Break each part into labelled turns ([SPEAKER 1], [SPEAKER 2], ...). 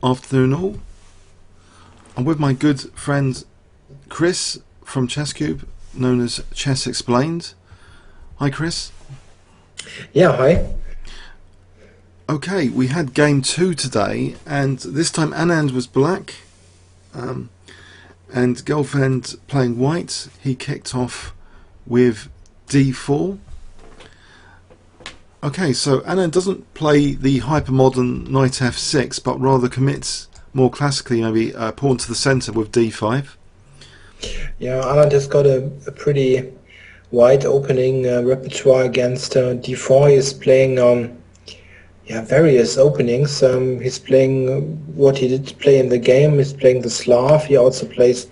[SPEAKER 1] Afternoon all. I'm with my good friend Chris from ChessCube, known as Chess Explained. Hi Chris.
[SPEAKER 2] Yeah, hi.
[SPEAKER 1] Okay, we had game 2 today, and this time Anand was black, and Gelfand playing white. He kicked off with d4. Okay, so Anand doesn't play the hypermodern knight f6, but rather commits more classically, maybe pawn to the centre with d5.
[SPEAKER 2] Yeah, Anand has got a pretty wide opening repertoire against d4. He's playing various openings. He's playing what he did play in the game. He's playing the Slav. He also plays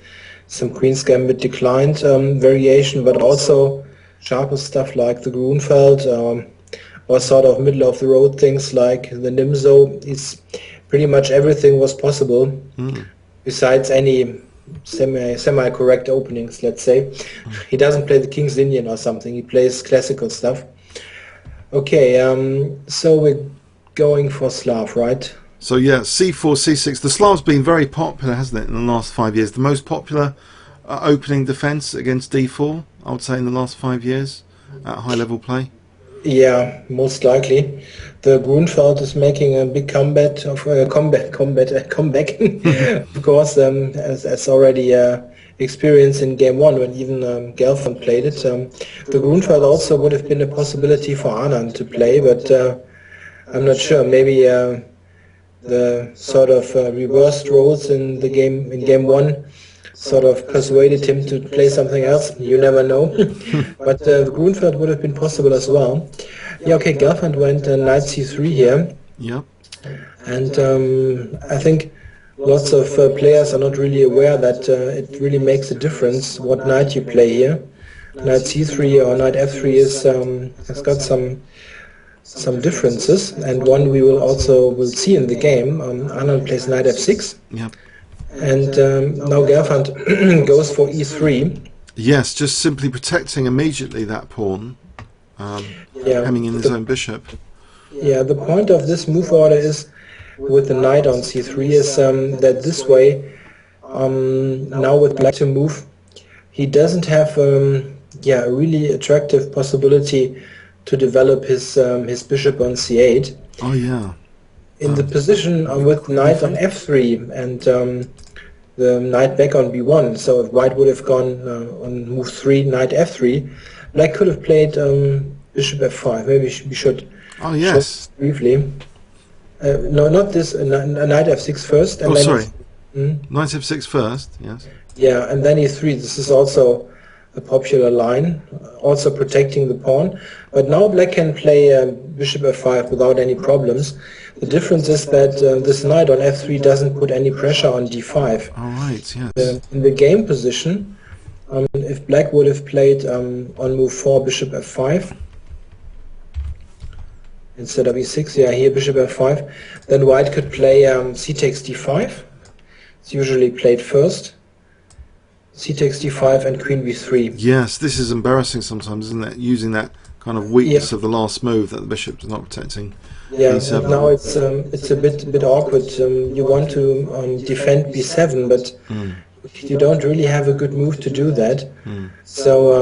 [SPEAKER 2] some Queen's Gambit declined variation, but also sharper stuff like the Grunfeld, or sort of middle of the road things like the Nimzo. It's pretty much everything was possible, besides any semi correct openings, let's say. He doesn't play the King's Indian or something. He plays classical stuff. Okay, so we're going for Slav, right?
[SPEAKER 1] So yeah, c4, c6. The Slav's been very popular, hasn't it, in the last 5 years? The most popular opening defence against d4, I would say, in the last 5 years at high level play.
[SPEAKER 2] Yeah, most likely. The Grunfeld is making a big comeback, of course, as already experienced in game 1 when even Gelfand played it. The Grunfeld also would have been a possibility for Anand to play, but I'm not sure. Maybe the sort of reversed roles in game 1 sort of persuaded him to play something else. You never know. But the Grunfeld would have been possible as well. Yeah, okay, Gelfand went knight c3 here.
[SPEAKER 1] Yep.
[SPEAKER 2] And I think lots of players are not really aware that it really makes a difference what knight you play here. Knight c3 or knight f3 has got some differences, and one we will see in the game. Anand plays knight f6.
[SPEAKER 1] Yep.
[SPEAKER 2] And now Gelfand goes for e3.
[SPEAKER 1] Yes, just simply protecting immediately that pawn, hemming in his own bishop.
[SPEAKER 2] Yeah, the point of this move order is, with the knight on c3, is that this way, now with black to move, he doesn't have a really attractive possibility to develop his bishop on c8.
[SPEAKER 1] Oh yeah.
[SPEAKER 2] In the position with knight on f3 and the knight back on b1, so if white would have gone on move 3, knight f3, black could have played bishop f5. Maybe we should
[SPEAKER 1] yes,
[SPEAKER 2] briefly. No, not this, knight f6 first. And then
[SPEAKER 1] knight f6 first, yes.
[SPEAKER 2] Yeah, and then e3. This is also a popular line, also protecting the pawn. But now black can play bishop f5 without any problems. The difference is that this knight on f3 doesn't put any pressure on d5.
[SPEAKER 1] All right, yes.
[SPEAKER 2] In the game position, if black would have played on move 4 bishop f5 instead of e6, yeah, here bishop f5, then white could play c takes d5. It's usually played first. C takes d5 and queen b3.
[SPEAKER 1] Yes, this is embarrassing sometimes, isn't it? Using that kind of weakness of the last move that the bishop's not protecting.
[SPEAKER 2] Yeah, now it's a bit awkward. You want to defend b7, but you don't really have a good move to do that. So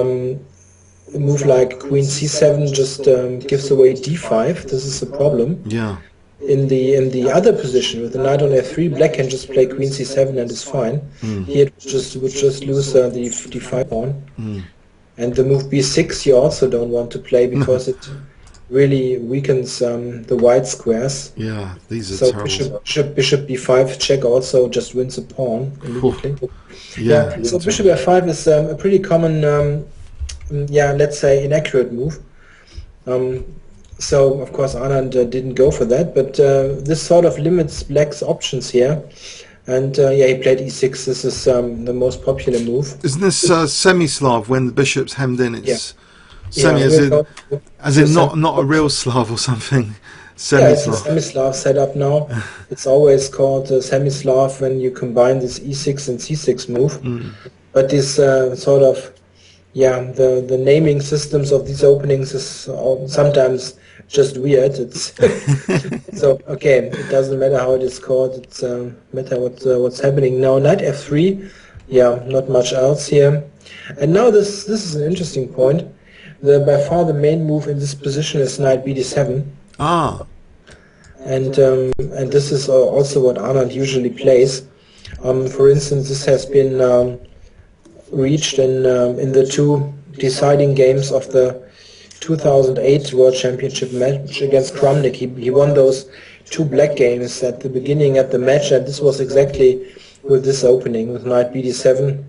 [SPEAKER 2] a move like queen c7 just gives away d5. This is a problem.
[SPEAKER 1] Yeah.
[SPEAKER 2] In the other position with the knight on f3, black can just play queen c7 and it's fine. Here it would just lose the d5 pawn. And the move b6 you also don't want to play because it really weakens the white squares.
[SPEAKER 1] Yeah, these are terrible.
[SPEAKER 2] Bishop b5 check also just wins a pawn immediately.
[SPEAKER 1] Yeah.
[SPEAKER 2] So bishop f5 is a pretty common, let's say inaccurate move. So of course Anand didn't go for that, but this sort of limits black's options here. And he played e6. This is the most popular move.
[SPEAKER 1] Isn't this semi-Slav when the bishop's hemmed in? It's semi, as in not a real Slav or something. Semi-Slav.
[SPEAKER 2] Yeah, it's a semi-Slav setup now. It's always called semi-Slav when you combine this e6 and c6 move. But this the naming systems of these openings is sometimes just weird. It's so okay. It doesn't matter how it is called. It's matter what's happening now. Knight f3. Yeah, not much else here. And now this is an interesting point. By far the main move in this position is knight bd7.
[SPEAKER 1] Ah.
[SPEAKER 2] And this is also what Anand usually plays. For instance, this has been reached in the two deciding games of the 2008 World Championship match against Kramnik. He won those two black games at the beginning at the match, and this was exactly with this opening with knight bd7.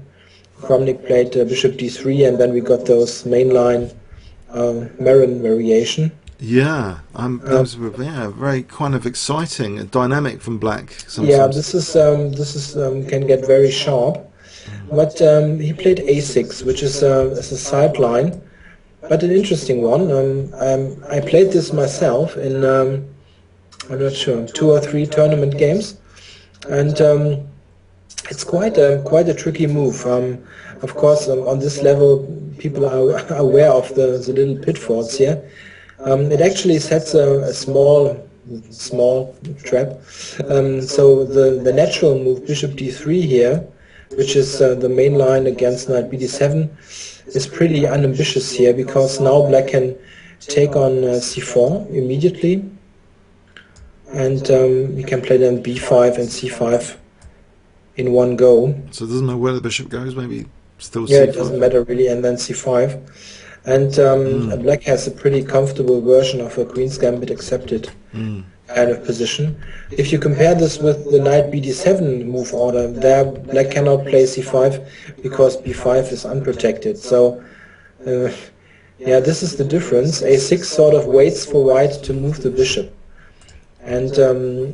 [SPEAKER 2] Kramnik played bishop d3, and then we got those mainline Marin variation.
[SPEAKER 1] Yeah, those were very kind of exciting and dynamic from black. Sometimes.
[SPEAKER 2] Yeah, this is can get very sharp. But he played a6, which is a sideline, but an interesting one. I played this myself in I'm not sure 2 or 3 tournament games, and it's quite a tricky move. Of course, on this level, people are aware of the little pitfalls here. It actually sets a small trap. So the natural move bishop d3 here, which is the main line against knight bd7, is pretty unambitious here, because now black can take on c4 immediately, and he can play then b5 and c5 in one go.
[SPEAKER 1] So it doesn't matter where the bishop goes, maybe still c5.
[SPEAKER 2] Yeah, it doesn't matter really, and then c5. And black has a pretty comfortable version of a queen's gambit accepted kind of position. If you compare this with the knight bd7 move order, there black cannot play c5 because b5 is unprotected. So yeah, this is the difference. a6 sort of waits for white to move the bishop, and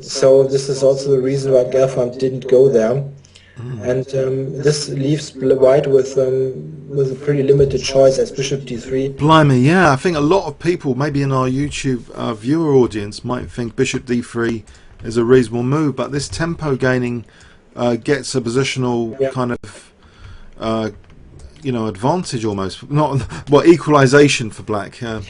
[SPEAKER 2] so this is also the reason why Gelfand didn't go there. And this leaves white with a pretty limited choice as bishop d3.
[SPEAKER 1] Blimey, yeah, I think a lot of people, maybe in our YouTube viewer audience, might think bishop d3 is a reasonable move, but this tempo gaining gets a positional kind of advantage almost, not equalization for black. Yeah,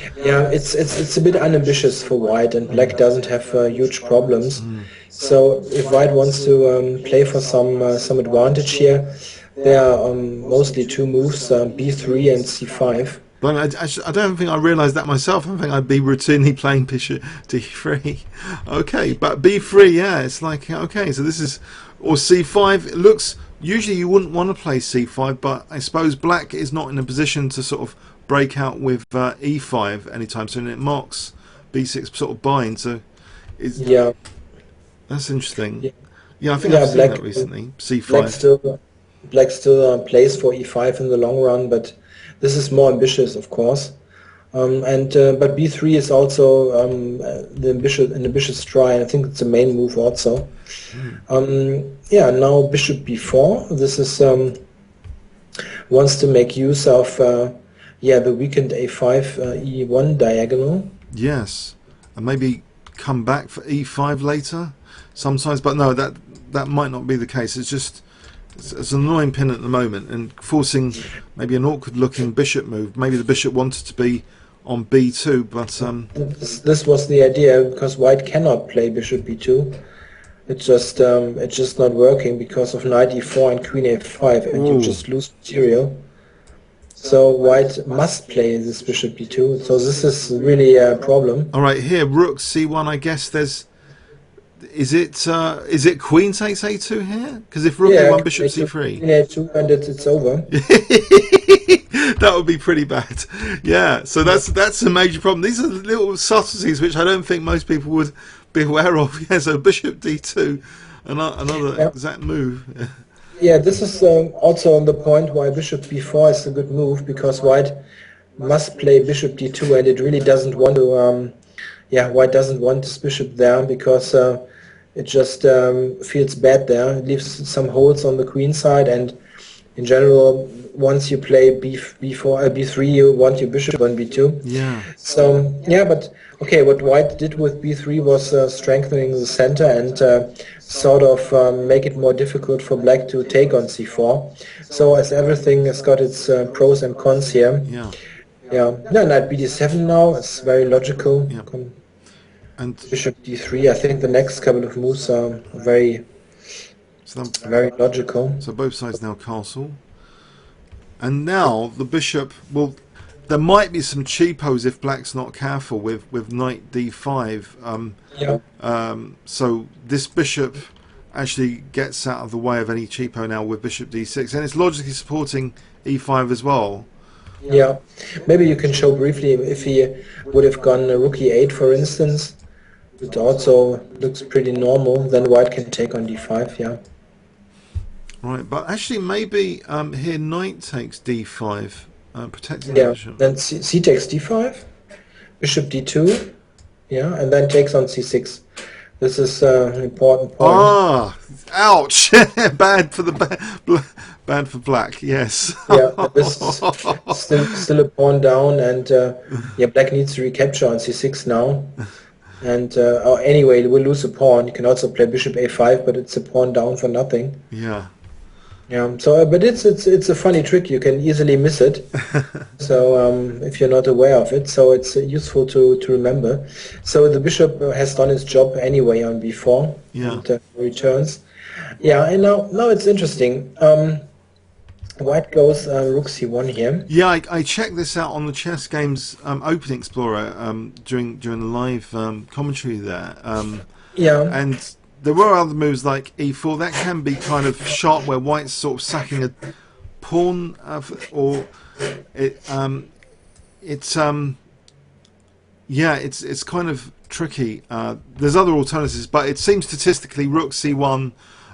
[SPEAKER 2] it's a bit unambitious for white, and black doesn't have huge problems. So if white wants to play for some advantage here, there are mostly two moves, b3 and c5.
[SPEAKER 1] But I don't think I realised that myself. I think I'd be routinely playing bishop d3. Okay, but b3, yeah, it's like, okay, so this is, or c5, it looks, usually you wouldn't want to play c5, but I suppose black is not in a position to sort of break out with e5 anytime soon. It marks b6 sort of bind, so it's,
[SPEAKER 2] yeah.
[SPEAKER 1] That's interesting. Yeah, I think I've seen that recently. c5.
[SPEAKER 2] Black still plays for e5 in the long run, but this is more ambitious, of course. But b3 is also the ambitious try, and I think it's the main move also. Yeah, now bishop b4. This is wants to make use of the weakened a5 e1 diagonal.
[SPEAKER 1] Yes, and maybe come back for e5 later sometimes, but no, that might not be the case. It's just it's an annoying pin at the moment, and forcing maybe an awkward looking bishop move. Maybe the bishop wanted to be on b2, but
[SPEAKER 2] this was the idea, because white cannot play bishop b2. It's just not working because of knight e4 and queen a5, and you just lose material. So white must play this bishop b2. So this is really a problem.
[SPEAKER 1] All right, here rook c1. I guess there's. Is it queen takes a2 here? Because if rook a1 bishop c3,
[SPEAKER 2] queen a2, and it's over.
[SPEAKER 1] That would be pretty bad. Yeah, so that's a major problem. These are little subtleties which I don't think most people would be aware of. Yeah, so bishop d2, another exact move.
[SPEAKER 2] Yeah, this is also on the point why bishop b4 is a good move, because white must play bishop d2, and it really doesn't want to. White doesn't want this bishop there, because it just feels bad there. It leaves some holes on the queen side, and in general, once you play b3, you want your bishop on b2.
[SPEAKER 1] Yeah.
[SPEAKER 2] So but okay, what white did with b3 was strengthening the center and sort of make it more difficult for black to take on c4. So as everything has got its pros and cons here.
[SPEAKER 1] Yeah.
[SPEAKER 2] Yeah, no, knight bd7 now. It's very logical.
[SPEAKER 1] Yeah. And
[SPEAKER 2] Bishop d3. I think the next couple of moves are very logical.
[SPEAKER 1] So both sides now castle. And now the bishop, well, there might be some cheapos if black's not careful with knight d5. So this bishop actually gets out of the way of any cheapo now with bishop d6, and it's logically supporting e5 as well.
[SPEAKER 2] Yeah, maybe you can show briefly if he would have gone rook e8, for instance. It also looks pretty normal. Then white can take on d5. Yeah.
[SPEAKER 1] Right, but actually maybe here knight takes d5, protecting the bishop.
[SPEAKER 2] Then c takes d5, bishop d2, yeah, and then takes on c6. This is an important point.
[SPEAKER 1] Ah, ouch! Bad for bad for black. Yes.
[SPEAKER 2] Yeah, this is still a pawn down, and yeah, black needs to recapture on c6 now. And anyway, we'll lose a pawn. You can also play bishop a5, but it's a pawn down for nothing.
[SPEAKER 1] Yeah.
[SPEAKER 2] Yeah. So, but it's a funny trick. You can easily miss it. So if you're not aware of it, so it's useful to remember. So the bishop has done its job anyway on b4.
[SPEAKER 1] Yeah.
[SPEAKER 2] And returns. Yeah. And now it's interesting. White goes rook c1 here.
[SPEAKER 1] Yeah, I checked this out on the Chess Games Open Explorer during the live commentary there.
[SPEAKER 2] Yeah.
[SPEAKER 1] And there were other moves like e4 that can be kind of sharp, where white's sort of sacking a pawn, or it's kind of tricky. There's other alternatives, but it seems statistically rook c1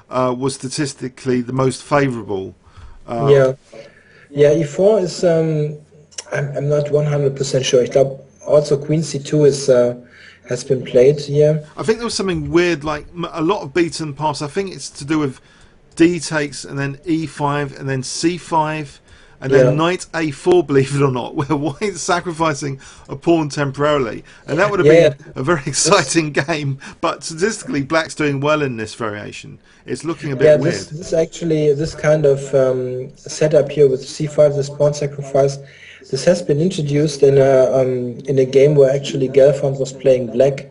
[SPEAKER 1] was statistically the most favourable.
[SPEAKER 2] Yeah, e4 is I'm not 100% sure. I glaube also queen c2 is has been played here.
[SPEAKER 1] I think there was something weird, like a lot of beaten paths. I think it's to do with d takes and then e5 and then c5 and then knight a4, believe it or not, where white's sacrificing a pawn temporarily, and that would have been a very exciting game. But statistically, black's doing well in this variation. It's looking a bit weird.
[SPEAKER 2] This kind of setup here with c5, this pawn sacrifice, this has been introduced in a game where actually Gelfand was playing black.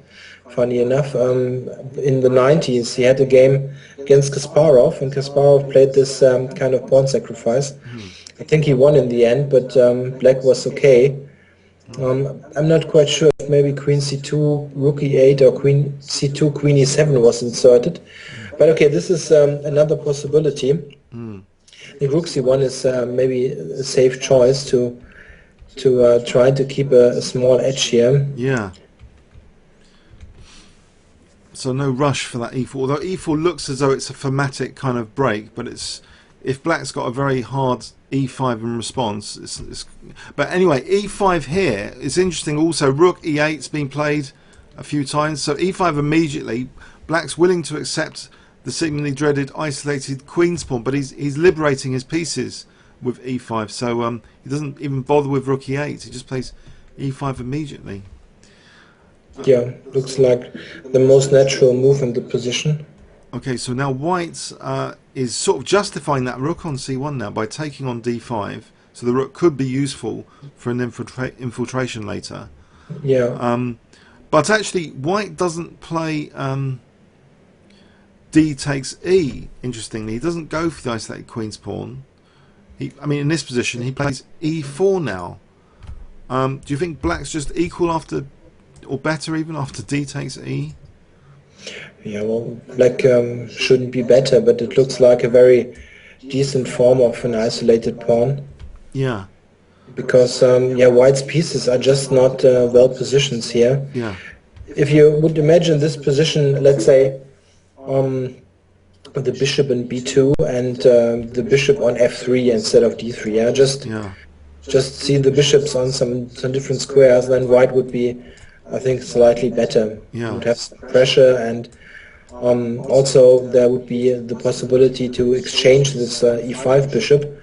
[SPEAKER 2] Funny enough, in the 90s, he had a game against Kasparov, and Kasparov played this kind of pawn sacrifice. I think he won in the end, but black was okay. I'm not quite sure if maybe queen c2, rook e8, or queen c2, queen e7 was inserted. But okay, this is another possibility. The rook c1 is maybe a safe choice to try to keep a small edge here.
[SPEAKER 1] Yeah. So no rush for that e4, although e4 looks as though it's a thematic kind of break, but it's, if black's got a very hard e5 in response, but anyway, e5 here is interesting. Also rook e8's been played a few times, so e5 immediately. Black's willing to accept the seemingly dreaded isolated queen's pawn, but he's liberating his pieces with e5, so he doesn't even bother with rook e8. He just plays e5 immediately.
[SPEAKER 2] Yeah, looks like the most natural move in the position.
[SPEAKER 1] Okay, so now white is sort of justifying that rook on c1 now by taking on d5, so the rook could be useful for an infiltration later.
[SPEAKER 2] Yeah.
[SPEAKER 1] But actually, white doesn't play d takes e. Interestingly, he doesn't go for the isolated queen's pawn. I mean, in this position, he plays e4 now. Do you think black's just equal after, or better even after d takes e?
[SPEAKER 2] Yeah, well, black shouldn't be better, but it looks like a very decent form of an isolated pawn.
[SPEAKER 1] Yeah.
[SPEAKER 2] Because white's pieces are just not well positioned here.
[SPEAKER 1] Yeah.
[SPEAKER 2] If you would imagine this position, let's say the bishop in b2 and the bishop on f3 instead of d3. Yeah, just see the bishops on some different squares, then white would be, I think, slightly better.
[SPEAKER 1] Yeah.
[SPEAKER 2] Would have some pressure, and also there would be the possibility to exchange this e5 bishop.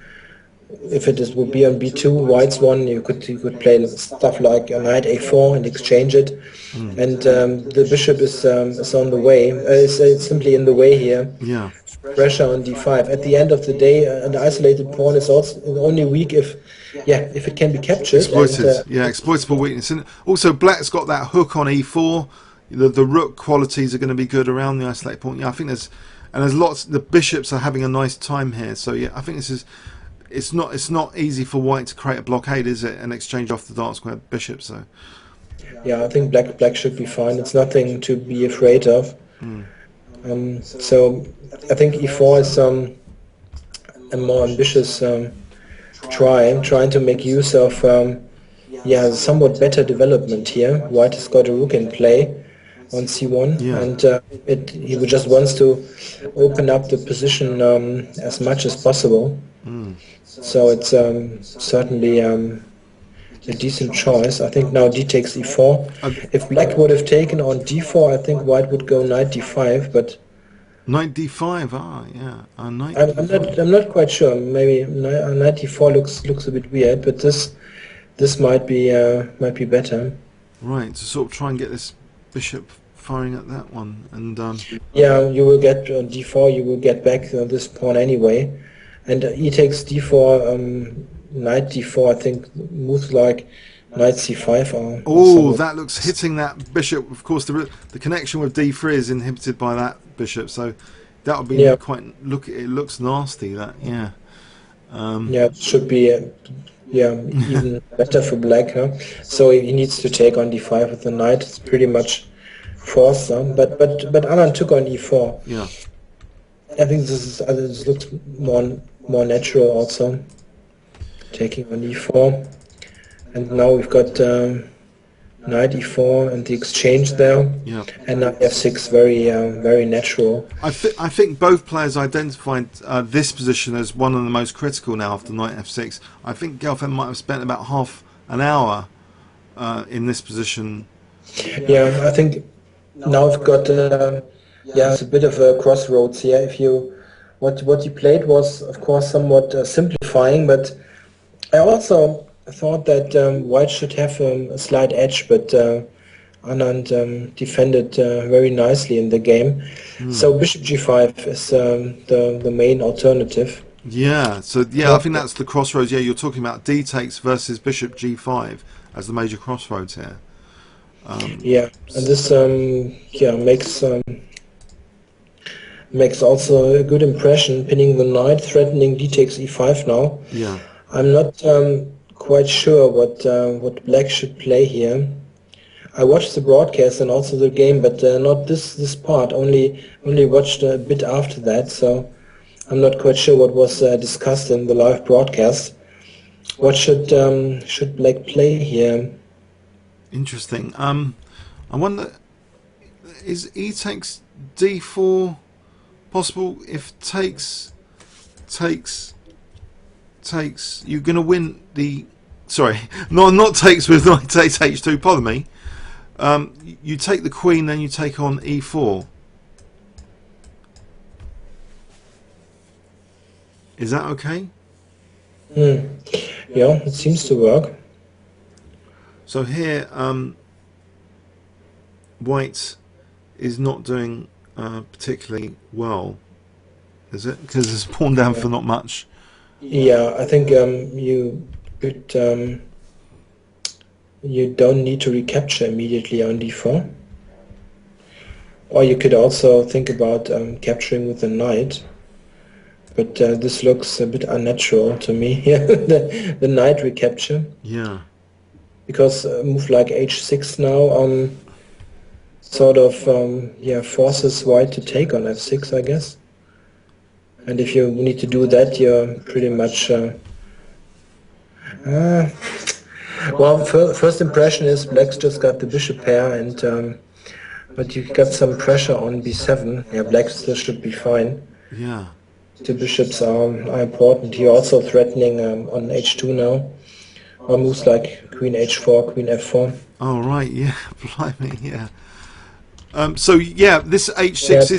[SPEAKER 2] if it would be on b2, white's one, you could play stuff like a knight a4 and exchange it, and the bishop is on the way. It's simply in the way here.
[SPEAKER 1] Yeah.
[SPEAKER 2] Pressure on d5. At the end of the day, an isolated pawn is also only weak if it can be captured.
[SPEAKER 1] Exploited.
[SPEAKER 2] And,
[SPEAKER 1] yeah, exploitable weakness. And also, black's got that hook on e4. The rook qualities are going to be good around the isolated pawn. Yeah, I think there's lots. The bishops are having a nice time here. So yeah, I think this is. It's not easy for white to create a blockade, is it? And exchange off the dark square bishop. So.
[SPEAKER 2] Yeah, I think black should be fine. It's nothing to be afraid of. So I think e4 is a more ambitious trying to make use of somewhat better development here. White has got a rook in play on c1, and he just wants to open up the position as much as possible. So it's certainly a decent choice. I think now d takes e4. If black would have taken on d4, I think white would go knight d5, but
[SPEAKER 1] Knight d5, knight
[SPEAKER 2] I'm not quite sure. Maybe knight d4 looks a bit weird, but this might be better.
[SPEAKER 1] Right, to sort of try and get this bishop firing at that one, and
[SPEAKER 2] you will get on d4. You will get back this pawn anyway, and e takes d4. Knight d4, I think, moves like knight c5.
[SPEAKER 1] Oh, that looks hitting that bishop. Of course, the connection with d3 is inhibited by that bishop, so that would be quite. It looks nasty. That it
[SPEAKER 2] should be even better for black. So he needs to take on d5 with the knight. It's pretty much forced. But Anand took on e4.
[SPEAKER 1] Yeah,
[SPEAKER 2] I think this looks more natural also. Taking on e4, and now we've got knight e4 and the exchange there, and now f6, very natural.
[SPEAKER 1] I think both players identified this position as one of the most critical now after knight f6. I think Gelfand might have spent about half an hour in this position.
[SPEAKER 2] Yeah, I think now we've got it's a bit of a crossroads here. What you played was of course somewhat simplifying, but I also thought that white should have a slight edge, but Anand defended very nicely in the game. So bishop g5 is the main alternative.
[SPEAKER 1] Yeah, so I think that's the crossroads. Yeah, you're talking about d takes versus bishop g5 as the major crossroads here.
[SPEAKER 2] And this makes also a good impression, pinning the knight, threatening d takes e5 now.
[SPEAKER 1] Yeah.
[SPEAKER 2] I'm not quite sure what black should play here. I watched the broadcast and also the game, but not this part. Only watched a bit after that, so I'm not quite sure what was discussed in the live broadcast. What should black play here?
[SPEAKER 1] Interesting. I wonder, is e takes d4 possible? If takes, you're going to win the... Sorry, not takes with knight takes h2, pardon me. You take the queen, then you take on e4. Is that okay?
[SPEAKER 2] Yeah, it seems to work.
[SPEAKER 1] So here, white is not doing particularly well, is it? Because it's pawn down for not much.
[SPEAKER 2] Yeah, I think you could, you don't need to recapture immediately on d4. Or you could also think about capturing with the knight. But this looks a bit unnatural to me. Yeah, the knight recapture.
[SPEAKER 1] Yeah.
[SPEAKER 2] Because a move like h6 now sort of forces white to take on f6, I guess. And if you need to do that, you're pretty much... well, first impression is black's just got the bishop pair, and but you got some pressure on b7. Yeah, black still should be fine.
[SPEAKER 1] Yeah.
[SPEAKER 2] The bishops are important. You're also threatening on h2 now. Or moves like queen h4, queen f4.
[SPEAKER 1] Oh, right, yeah, blimey, yeah. So yeah, this h6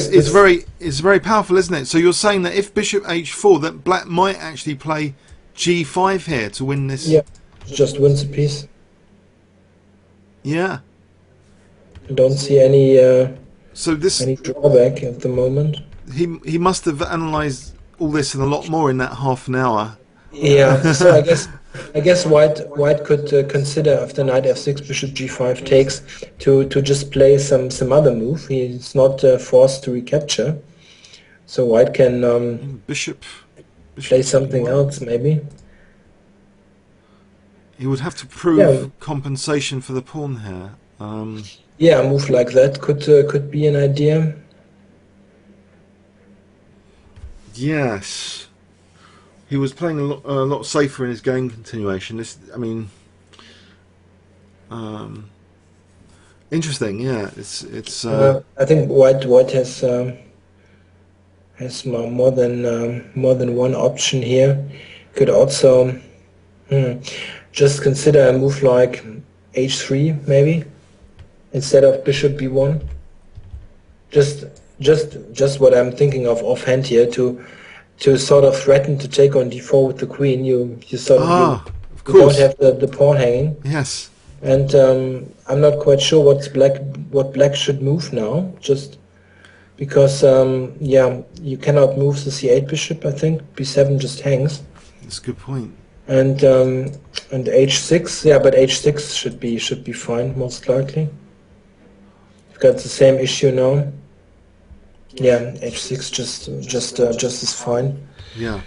[SPEAKER 1] is very powerful, isn't it? So you're saying that if bishop h4, that black might actually play g5 here to win this.
[SPEAKER 2] Yeah, just wins a piece.
[SPEAKER 1] Yeah.
[SPEAKER 2] Don't see any
[SPEAKER 1] So this
[SPEAKER 2] any drawback at the moment.
[SPEAKER 1] he must have analysed all this and a lot more in that half an hour.
[SPEAKER 2] Yeah, so I guess White could consider after knight f6 bishop g5 takes to just play some other move. He's not forced to recapture, so White can
[SPEAKER 1] Bishop
[SPEAKER 2] play something else maybe.
[SPEAKER 1] He would have to prove compensation for the pawn here.
[SPEAKER 2] Yeah, a move like that could be an idea.
[SPEAKER 1] Yes. He was playing a lot safer in his game continuation. This, I mean, interesting. Yeah, it's.
[SPEAKER 2] I think White has more than one option here. Could also just consider a move like h3 maybe instead of bishop b1. Just what I'm thinking of offhand here to sort of threaten to take on d4 with the queen. You sort of you don't have the pawn hanging.
[SPEAKER 1] Yes.
[SPEAKER 2] And I'm not quite sure what black should move now. Just because yeah, you cannot move the c8 bishop. I think b7 just hangs.
[SPEAKER 1] That's a good point.
[SPEAKER 2] And h6, yeah, but h6 should be fine most likely. You've got the same issue now. Yeah, h6 just is fine.
[SPEAKER 1] Yeah.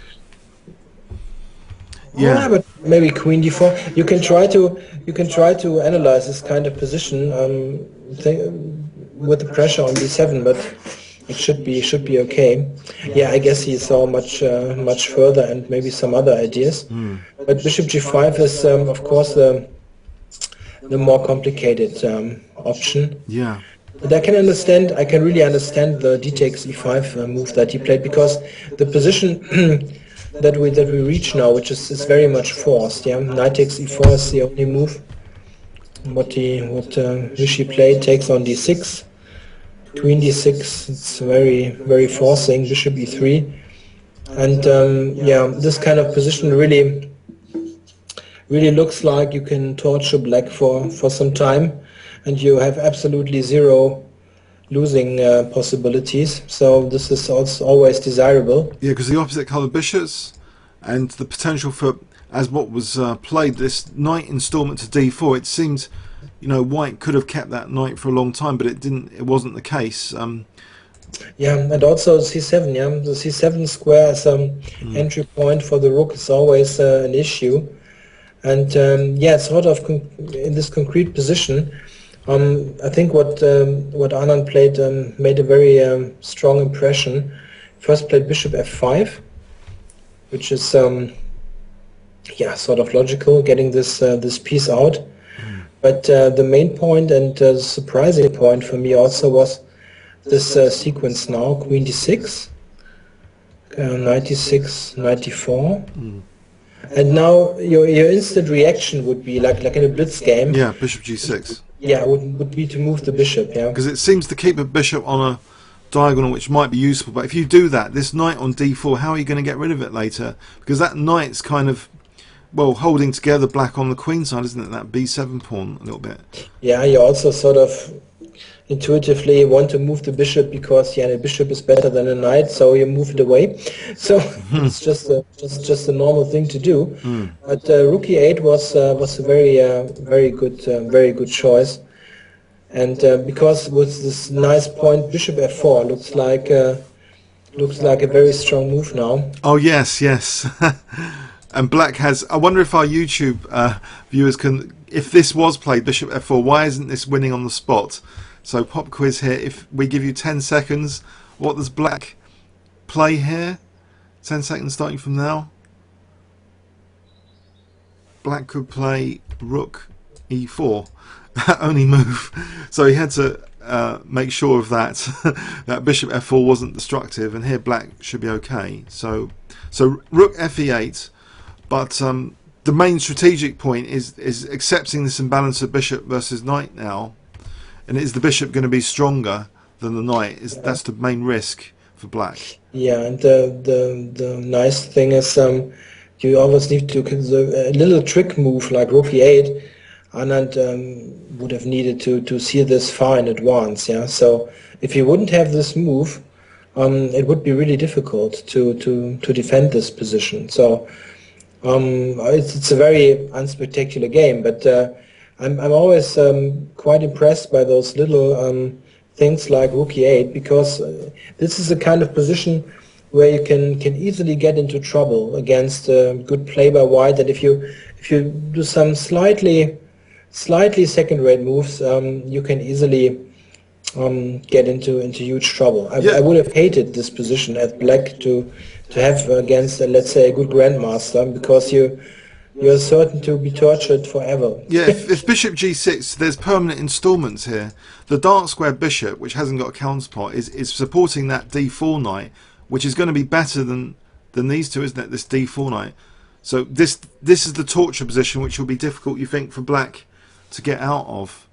[SPEAKER 2] Yeah, but maybe queen d4. You can try to analyze this kind of position with the pressure on d7, but it should be okay. Yeah, I guess he saw much further and maybe some other ideas. But bishop g5 is of course the more complicated option.
[SPEAKER 1] Yeah.
[SPEAKER 2] But I can really understand the d takes e5 move that he played, because the position that we reach now, which is very much forced. Yeah, knight takes e4 is the only move. What Vishy played, takes on d6, queen d6. It's very forcing. Bishop e3, and yeah, this kind of position really looks like you can torture black for some time, and you have absolutely zero losing possibilities. So this is also always desirable.
[SPEAKER 1] Yeah, because the opposite colour bishops and the potential for, as what was played, this knight installment to d4. It seemed, you know, White could have kept that knight for a long time, but it didn't. It wasn't the case.
[SPEAKER 2] Yeah, and also c7. Yeah, the c7 square as entry point for the rook is always an issue. And yeah, sort of in this concrete position, I think what Anand played made a very strong impression. First played bishop f5, which is yeah, sort of logical, getting this piece out. But the main point and the surprising point for me also was this sequence now: queen d6, knight d6, knight d4. And now your instant reaction would be like in a blitz game.
[SPEAKER 1] Yeah, bishop g6.
[SPEAKER 2] Yeah, would be to move the bishop. Yeah,
[SPEAKER 1] because it seems to keep a bishop on a diagonal, which might be useful. But if you do that, this knight on d4, how are you going to get rid of it later? Because that knight's kind of, well, holding together black on the queen side, isn't it? That b7 pawn a little bit.
[SPEAKER 2] Yeah, you also sort of intuitively want to move the bishop because, yeah, the bishop is better than a knight, so you move it away. So it's just a normal thing to do. But rook e8 was a very good choice, and because with this nice point bishop f4 looks like a very strong move now.
[SPEAKER 1] Oh yes. And black has, I wonder if our YouTube viewers can, if this was played bishop f4, why isn't this winning on the spot? So pop quiz here. If we give you 10 seconds, what does black play here? 10 seconds starting from now. Black could play rook e4. That only move. So he had to make sure of that. That bishop f4 wasn't destructive, and here black should be okay. So rook fe8. But the main strategic point is accepting this imbalance of bishop versus knight now. And is the bishop going to be stronger than the knight? That's the main risk for black.
[SPEAKER 2] Yeah, and the nice thing is you always need to a little trick move like Rook E8. Anand would have needed to see this far in advance. Yeah, so if he wouldn't have this move, it would be really difficult to defend this position. So it's a very unspectacular game, but I'm always quite impressed by those little things like Rook E8, because this is a kind of position where you can easily get into trouble against good play by white. And if you do some slightly second-rate moves, you can easily get into huge trouble. I would have hated this position at black to have against, let's say, a good grandmaster, because you're certain to be tortured forever.
[SPEAKER 1] Yeah, if bishop g6, there's permanent installments here. The dark square bishop, which hasn't got a counterpart, is supporting that d4 knight, which is going to be better than these two, isn't it? This d4 knight. So this is the torture position, which will be difficult, you think, for black to get out of.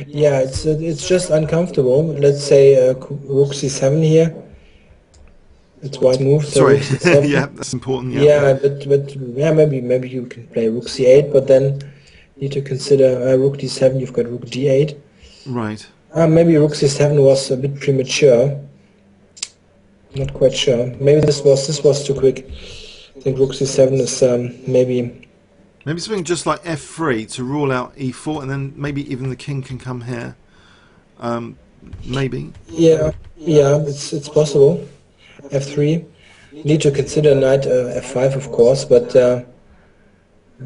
[SPEAKER 2] Yeah, it's just uncomfortable. Let's say Rook c7 here. It's white move. So
[SPEAKER 1] sorry, yeah, that's important. Yeah,
[SPEAKER 2] yeah, but yeah, maybe you can play Rook c8, but then you need to consider Rook d7. You've got Rook d8.
[SPEAKER 1] Right.
[SPEAKER 2] Maybe Rook c7 was a bit premature. Not quite sure. Maybe this was too quick. I think Rook c7 is maybe
[SPEAKER 1] something just like f3 to rule out e4, and then maybe even the king can come here. Maybe.
[SPEAKER 2] Yeah, it's possible. f3. You need to consider knight f5, of course, but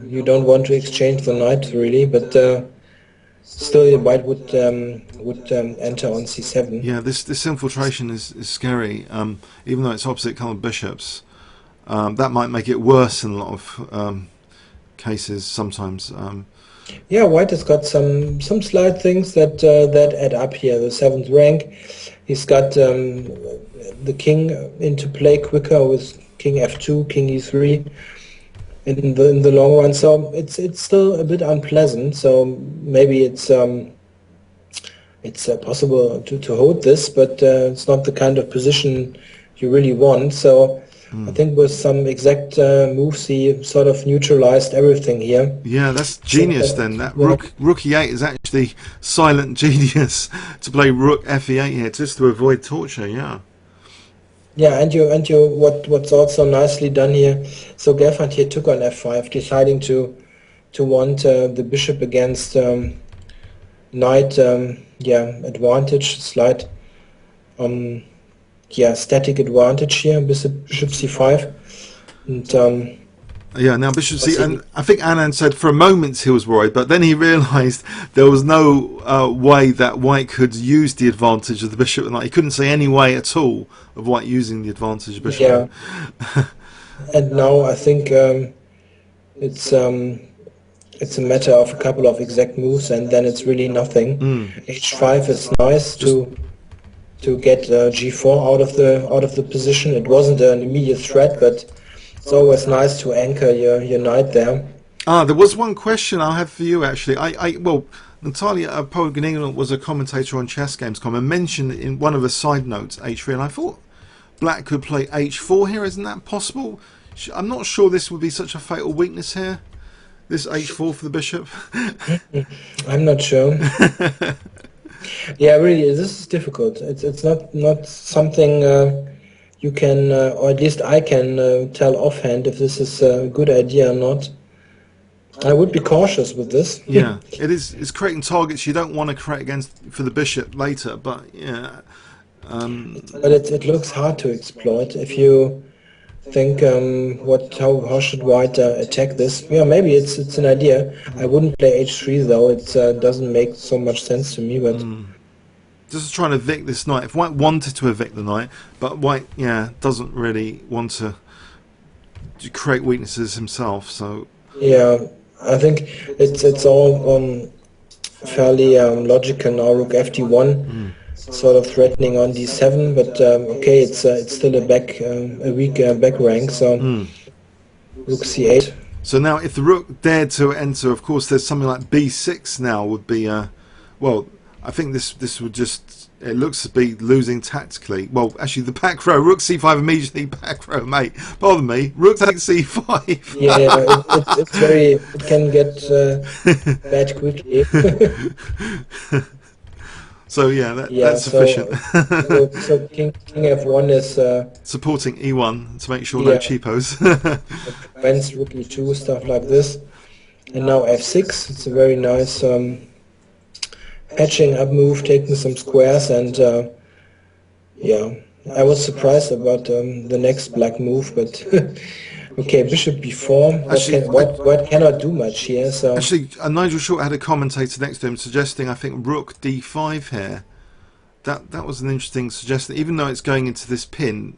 [SPEAKER 2] you don't want to exchange the knight really. But still, white would enter on c7.
[SPEAKER 1] Yeah, this infiltration is scary. Even though it's opposite coloured bishops, that might make it worse in a lot of cases sometimes.
[SPEAKER 2] Yeah, white has got some slight things that add up here. The 7th rank, he's got the king into play quicker with king f2, king e3 in the long run. So it's still a bit unpleasant. So maybe it's possible to hold this, but it's not the kind of position you really want. So I think with some exact moves, he sort of neutralized everything here.
[SPEAKER 1] Yeah, that's genius. So then that Rook E8 is actually silent genius to play Rook Fe8 here, just to avoid torture. Yeah.
[SPEAKER 2] Yeah, and what's also nicely done here. So Gelfand here took on f5, deciding to want the bishop against knight. Advantage, slight. Static advantage here, bishop c5, and
[SPEAKER 1] yeah. Now bishop c, and I think Anand said for a moment he was worried, but then he realised there was no way that white could use the advantage of the bishop. He couldn't see any way at all of white using the advantage of bishop.
[SPEAKER 2] Yeah. And now I think it's a matter of a couple of exact moves, and then it's really nothing. h5 is nice to get g4 out of the position. It wasn't an immediate threat, but it's always nice to anchor your knight there.
[SPEAKER 1] There was one question I have for you actually. Well, Natalia Poganino was a commentator on Chess.com and mentioned in one of the side notes h3, and I thought black could play h4 here. Isn't that possible? I'm not sure this would be such a fatal weakness here. This h4 for the bishop.
[SPEAKER 2] I'm not sure. Yeah, really, this is difficult. It's not something you can, or at least I can tell offhand if this is a good idea or not. I would be cautious with this.
[SPEAKER 1] Yeah, it's creating targets you don't want to create for the bishop later, but yeah.
[SPEAKER 2] But it looks hard to exploit. If you think how should white attack this? Yeah, maybe it's an idea. I wouldn't play h3 though. It doesn't make so much sense to me. But
[SPEAKER 1] just trying to evict this knight. If white wanted to evict the knight, but white doesn't really want to create weaknesses himself. So
[SPEAKER 2] yeah, I think it's all fairly logical now. Rook fd1. Sort of threatening on d7, but okay, it's still a weak back rank, so Rook c8.
[SPEAKER 1] So now if the rook dared to enter, of course there's something like b6 now would be well, I think this would just it looks to be losing tactically. Well, actually, the back row, Rook C5 immediately, back row, mate. Pardon me, Rook takes C5.
[SPEAKER 2] Yeah, it's very. It can get bad quickly.
[SPEAKER 1] So yeah,
[SPEAKER 2] Yeah,
[SPEAKER 1] that's sufficient.
[SPEAKER 2] so King F1 is
[SPEAKER 1] Supporting E1 to make sure no
[SPEAKER 2] yeah,
[SPEAKER 1] cheapos.
[SPEAKER 2] prevents Rook E2, stuff like this. And now F6. It's a very nice patching up move, taking some squares, and yeah, I was surprised about the next black move, but okay, Bishop B4.
[SPEAKER 1] Actually,
[SPEAKER 2] White cannot do much here. So
[SPEAKER 1] actually, Nigel Short had a commentator next to him suggesting, I think, Rook D5 here. That was an interesting suggestion. Even though it's going into this pin,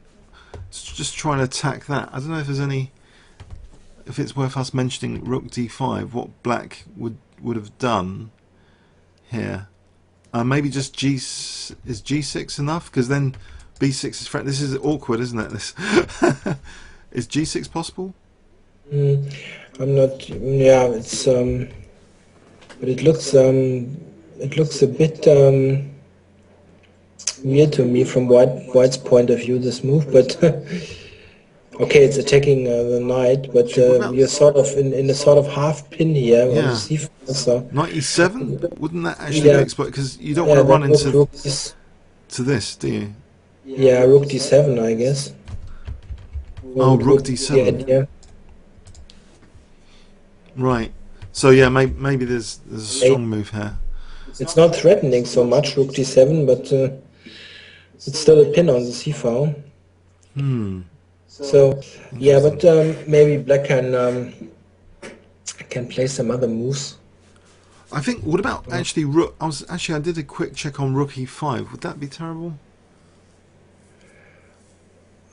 [SPEAKER 1] it's just trying to attack that. I don't know if there's any, if it's worth us mentioning Rook D5. What black would have done here? Maybe just is G6 enough? Because then B6 is friend. This is awkward, isn't it? This is G6 possible?
[SPEAKER 2] I'm not. Yeah, it's but it looks a bit weird to me from White's point of view. This move, but okay, it's attacking the knight, but you're sort of in a sort of half pin here on the c4. So
[SPEAKER 1] Knight E7, wouldn't that actually be exploited? Because you don't want to run into this, do you?
[SPEAKER 2] Yeah, Rook D7, I guess.
[SPEAKER 1] Oh, Rook D7.
[SPEAKER 2] Yeah.
[SPEAKER 1] Right. So yeah, maybe there's a strong move here.
[SPEAKER 2] It's not threatening so much, Rook D7, but it's still a pin on the c file. So yeah, but maybe Black can play some other moves.
[SPEAKER 1] I think. What about actually Rook? I did a quick check on Rook E5. Would that be terrible?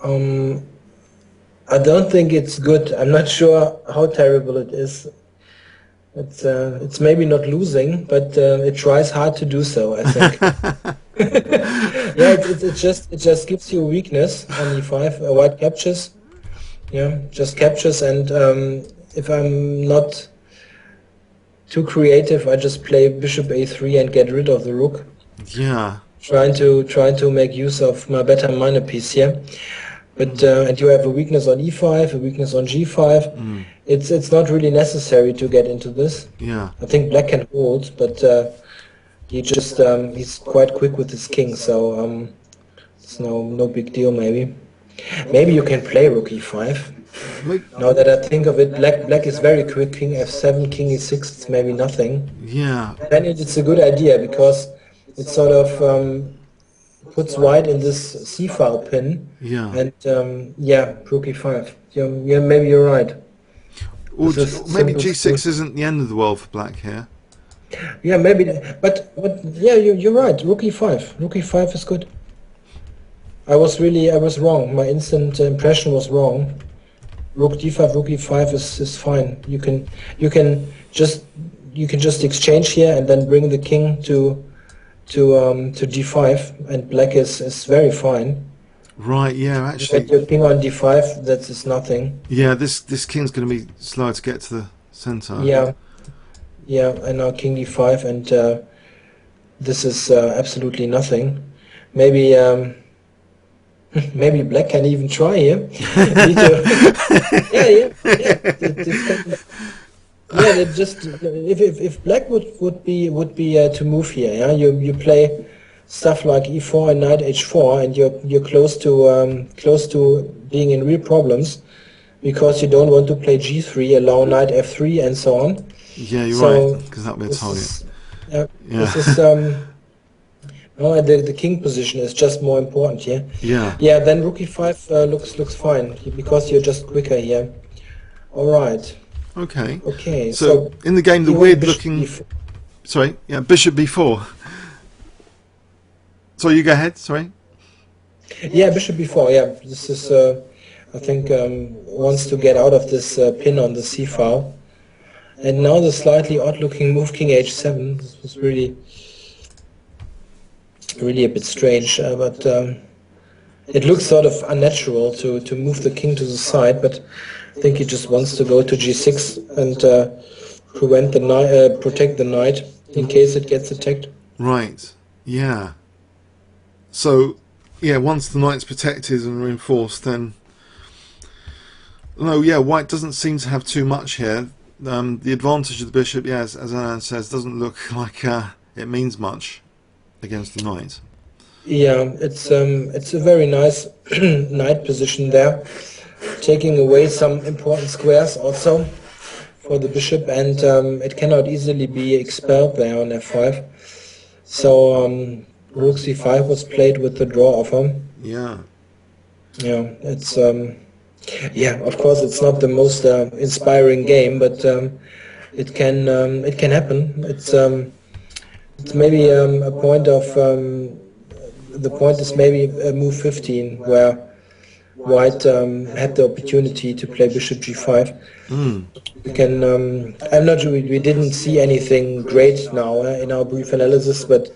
[SPEAKER 2] I don't think it's good. I'm not sure how terrible it is. It's maybe not losing, but it tries hard to do so, I think. Yeah, it just gives you a weakness on E5. White captures. Yeah, just captures, and if I'm not too creative, I just play Bishop A3 and get rid of the rook.
[SPEAKER 1] Yeah.
[SPEAKER 2] Trying to make use of my better minor piece here. But and you have a weakness on E5, a weakness on G5. It's not really necessary to get into this.
[SPEAKER 1] Yeah.
[SPEAKER 2] I think Black can hold, but he's quite quick with his king, so it's no big deal. Maybe you can play Rook E5. Now that I think of it, Black is very quick. King F7, King E6. It's maybe nothing.
[SPEAKER 1] Yeah.
[SPEAKER 2] Then it's a good idea because it sort of puts White in this c-file pin.
[SPEAKER 1] Yeah.
[SPEAKER 2] And yeah, Rook E5. Yeah, maybe you're right.
[SPEAKER 1] Or maybe G6 isn't the end of the world for Black here.
[SPEAKER 2] Yeah, maybe. But yeah, you're right. Rook E5. Rook E5 is good. I was wrong. My instant impression was wrong. Rook D5, Rook E5 is fine. You can just exchange here and then bring the king to D5, and Black is very fine.
[SPEAKER 1] Right. Yeah. Actually,
[SPEAKER 2] you get your king on D5. That is nothing.
[SPEAKER 1] Yeah. This king's going to be slow to get to the center.
[SPEAKER 2] Yeah. Yeah. And now King D5, and this is absolutely nothing. Maybe. Maybe Black can even try here. Yeah. Yeah, just if Black would be to move here, yeah, you play stuff like E4 and Knight H4, and you're close to being in real problems because you don't want to play G3, allow Knight F3, and so on.
[SPEAKER 1] Yeah, you're right, because that'll be a target.
[SPEAKER 2] This is no, the king position is just more important here.
[SPEAKER 1] Yeah.
[SPEAKER 2] Yeah. Then Rook E5 looks fine because you're just quicker here. All right.
[SPEAKER 1] Okay.
[SPEAKER 2] Okay.
[SPEAKER 1] So in the game, the weird looking. Sorry. Yeah. Bishop B4. So you go ahead. Sorry.
[SPEAKER 2] Yeah. Bishop B4. Yeah. This is. I think wants to get out of this pin on the c file. And now the slightly odd-looking move, King H7. This was really a bit strange, but it looks sort of unnatural to move the king to the side. But I think he just wants to go to G6 and prevent the knight, protect the knight in case it gets attacked.
[SPEAKER 1] Right. Yeah. So, yeah, once the knight's protected and reinforced, then... No, yeah, white doesn't seem to have too much here. The advantage of the bishop, yeah, as Anand says, doesn't look like it means much against the knight.
[SPEAKER 2] Yeah, it's a very nice knight position there, taking away some important squares also for the bishop, and it cannot easily be expelled there on f5. So rook c5 was played with the draw offer.
[SPEAKER 1] Yeah.
[SPEAKER 2] Yeah, it's yeah, of course it's not the most inspiring game, but it can happen. It's maybe a point of the point is maybe move 15, where white had the opportunity to play bishop g5. We can I'm not sure, we didn't see anything great now in our brief analysis, but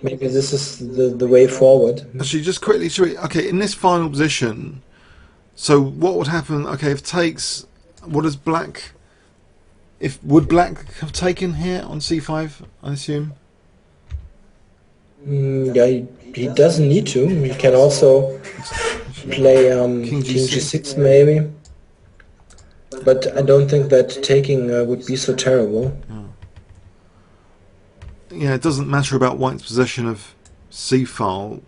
[SPEAKER 2] maybe this is the way forward.
[SPEAKER 1] Actually, just quickly, okay, in this final position, so what would happen? Okay, if takes, what does black? Would black have taken here on c5? I assume.
[SPEAKER 2] Yeah, he doesn't need to. He can also play king g6 maybe, but I don't think that taking would be so terrible.
[SPEAKER 1] Yeah, it doesn't matter about white's possession of c-file.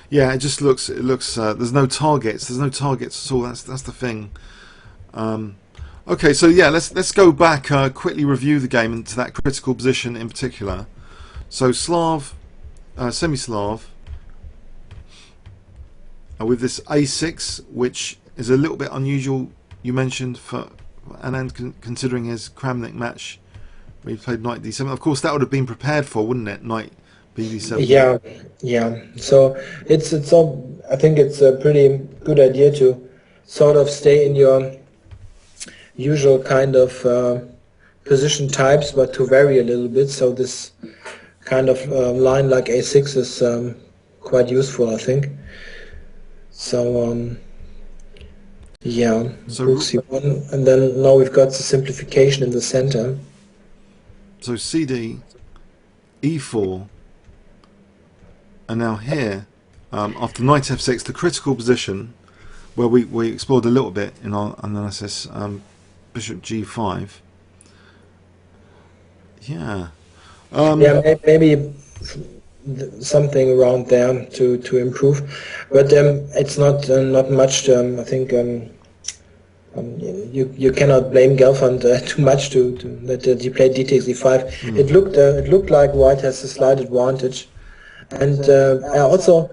[SPEAKER 1] Yeah, it just looks. There's no targets. There's no targets at all. That's the thing. Okay, so yeah, let's go back, quickly review the game into that critical position in particular. So Slav, semi-Slav, with this a6, which is a little bit unusual. You mentioned for Anand, considering his Kramnik match where he played knight d7. Of course, that would have been prepared for, wouldn't it? Knight bd7.
[SPEAKER 2] Yeah. So it's all. I think it's a pretty good idea to sort of stay in your usual kind of position types, but to vary a little bit. So this kind of line like a6 is quite useful, I think. So yeah,
[SPEAKER 1] so
[SPEAKER 2] rook c1, and then now we've got the simplification in the center.
[SPEAKER 1] So cd, e4, and now here, after knight f6, the critical position, where we explored a little bit in our analysis, bishop g5. Yeah.
[SPEAKER 2] Yeah, maybe something around there to improve, but it's not much. I think you cannot blame Gelfand too much to that he played d takes e5. It looked like white has a slight advantage, and I'm not sure.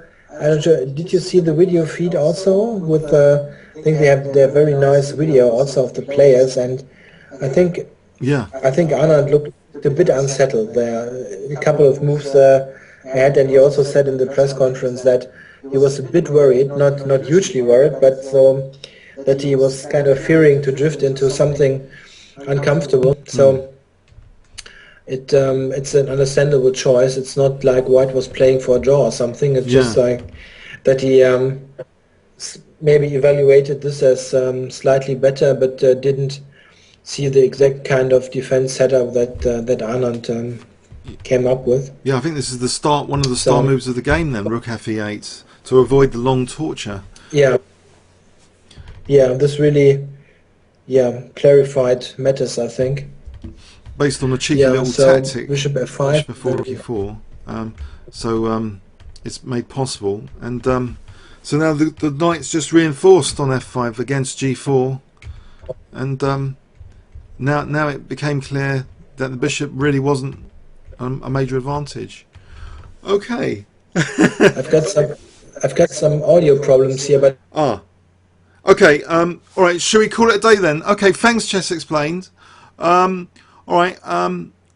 [SPEAKER 2] Did you see the video feed also? With I think they have their very nice video also of the players, and I think Anand looked a bit unsettled there. A couple of moves ahead, and he also said in the press conference that he was a bit worried, not hugely worried, but so that he was kind of fearing to drift into something uncomfortable. So it's an understandable choice. It's not like white was playing for a draw or something. It's just like that he maybe evaluated this as slightly better, but didn't see the exact kind of defense setup that Anand came up with.
[SPEAKER 1] Yeah, I think this is the start, one of the star moves of the game then, rook f8, to avoid the long torture.
[SPEAKER 2] Yeah, this really clarified matters, I think.
[SPEAKER 1] Based on the cheeky little tactic,
[SPEAKER 2] bishop f5,
[SPEAKER 1] before rook e4, so it's made possible, and so now the knight's just reinforced on f5 against g4, and now it became clear that the bishop really wasn't a major advantage. Okay.
[SPEAKER 2] I've got some audio problems here, but
[SPEAKER 1] okay. All right. Should we call it a day then? Okay. Thanks, Chess Explained. All right.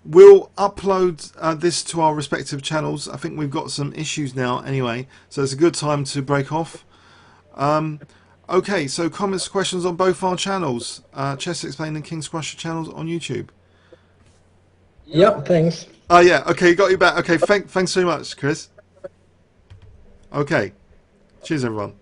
[SPEAKER 1] We'll upload this to our respective channels. I think we've got some issues now anyway, so it's a good time to break off. Okay, so comments, questions on both our channels, Chess Explained and King Squasher channels on YouTube.
[SPEAKER 2] Yeah, thanks.
[SPEAKER 1] Oh yeah, okay, got you back. Okay, thanks so much, Chris. Okay, cheers everyone.